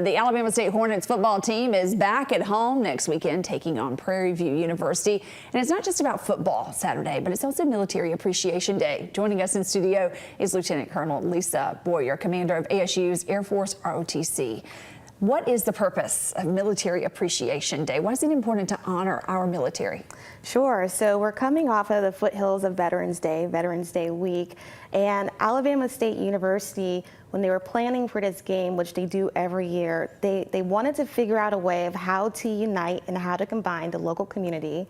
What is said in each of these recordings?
The Alabama State Hornets football team is back at home next weekend, taking on Prairie View University. And it's not just about football Saturday, but it's also Military Appreciation Day. Joining us in studio is Lieutenant Colonel Lisa Boyer, commander of ASU's Air Force ROTC. What is the purpose of Military Appreciation Day? Why is it important to honor our military? Sure. So we're coming off of the foothills of Veterans Day week, and Alabama State University, when they were planning for this game, which they do every year, they wanted to figure out a way of how to unite and how to combine the local community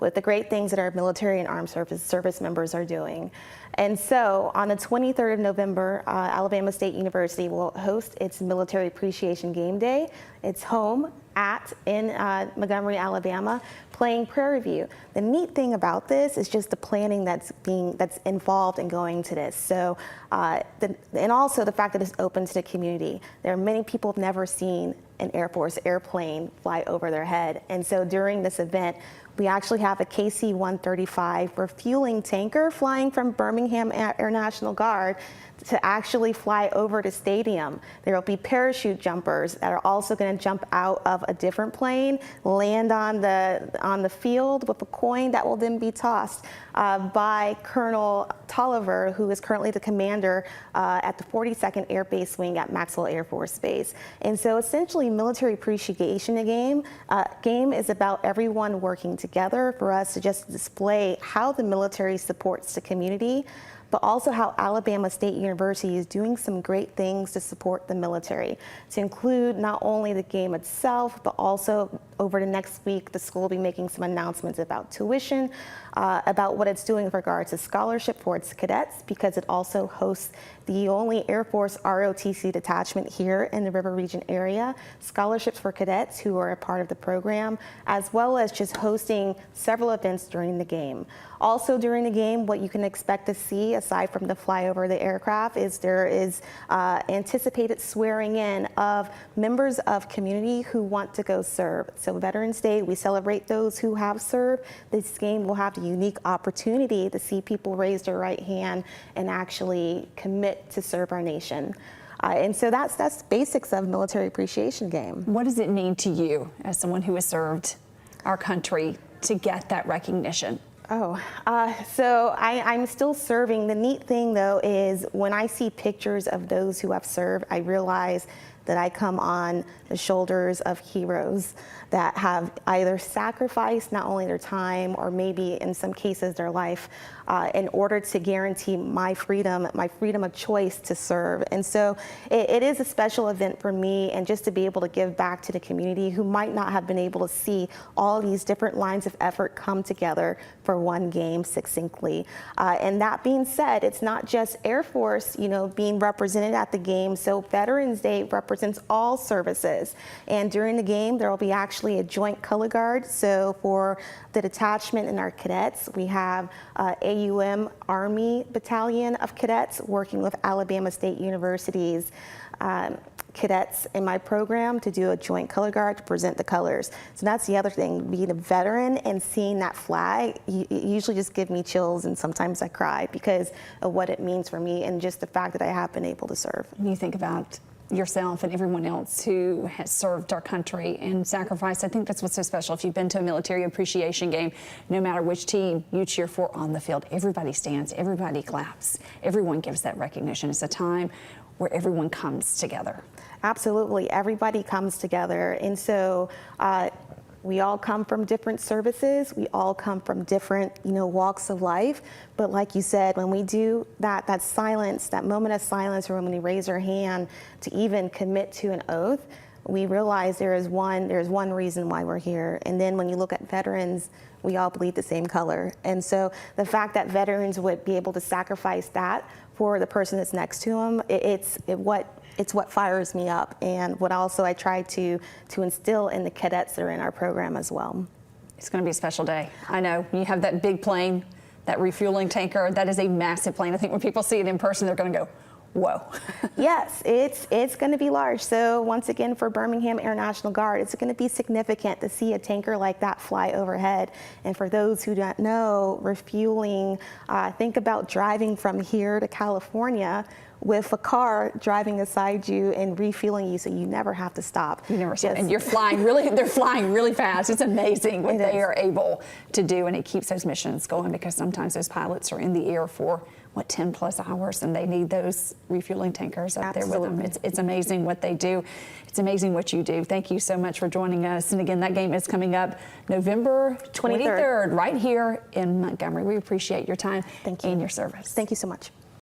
with the great things that our military and armed service members are doing. And so on the 23rd of November, Alabama State University will host its Military Appreciation Game Day. It's home in Montgomery, Alabama, playing Prairie View. The neat thing about this is just the planning that's involved in going to this. So, and also the fact that it's open to the community. There are many people who've never seen an Air Force airplane fly over their head. And so during this event, we actually have a KC-135 refueling tanker flying from Birmingham Air National Guard to actually fly over the stadium. There will be parachute jumpers that are also going to jump out of a different plane, land on the field with a coin that will then be tossed by Colonel Tolliver, who is currently the commander at the 42nd Air Base Wing at Maxwell Air Force Base. And so essentially Military Appreciation game is about everyone working together for us to just display how the military supports the community, but also how Alabama State University is doing some great things to support the military, to include not only the game itself, but also over the next week, the school will be making some announcements about tuition, about what it's doing with regard to scholarship for its cadets, because it also hosts the only Air Force ROTC detachment here in the River Region area, scholarships for cadets who are a part of the program, as well as just hosting several events during the game. Also during the game, what you can expect to see, aside from the flyover of the aircraft, is there is anticipated swearing in of members of community who want to go serve. So Veterans Day, we celebrate those who have served. This game will have the unique opportunity to see people raise their right hand and actually commit to serve our nation. And so that's basics of Military Appreciation Game. What does it mean to you as someone who has served our country to get that recognition? So I'm still serving. The neat thing, though, is when I see pictures of those who have served, I realize that I come on the shoulders of heroes that have either sacrificed not only their time or maybe in some cases their life in order to guarantee my freedom of choice to serve. And so it is a special event for me, and just to be able to give back to the community who might not have been able to see all these different lines of effort come together for one game succinctly. And that being said, it's not just Air Force, being represented at the game. So Veterans Day represents all services. And during the game, there will be actually a joint color guard. So for the detachment and our cadets, we have AUM Army Battalion of Cadets working with Alabama State University's cadets in my program to do a joint color guard to present the colors. So that's the other thing, being a veteran and seeing that flag, it usually just gives me chills, and sometimes I cry because of what it means for me and just the fact that I have been able to serve. And you think about yourself and everyone else who has served our country and sacrificed. I think that's what's so special. If you've been to a Military Appreciation Game, no matter which team you cheer for on the field, everybody stands, everybody claps, everyone gives that recognition. It's a time where everyone comes together. Absolutely, everybody comes together. And so we all come from different services. We all come from different, walks of life. But like you said, when we do that silence, that moment of silence, or when we raise our hand to even commit to an oath, we realize there's one reason why we're here. And then when you look at veterans, we all bleed the same color. And so the fact that veterans would be able to sacrifice that for the person that's next to them, it's what fires me up, and what also I try to instill in the cadets that are in our program as well. It's going to be a special day. I know you have that big plane, that refueling tanker. That is a massive plane. I think when people see it in person, they're going to go, whoa. Yes, it's going to be large. So once again, for Birmingham Air National Guard, it's going to be significant to see a tanker like that fly overhead. And for those who don't know, refueling, think about driving from here to California with a car driving beside you and refueling you, so you never have to stop. You never stop. And you're flying really, they're flying really fast. It's amazing what they are able to do, and it keeps those missions going, because sometimes those pilots are in the air for 10+ hours, and they need those refueling tankers up there with them. It's amazing what they do. It's amazing what you do. Thank you so much for joining us. And again, that game is coming up November 23rd right here in Montgomery. We appreciate your time and your service. Thank you so much.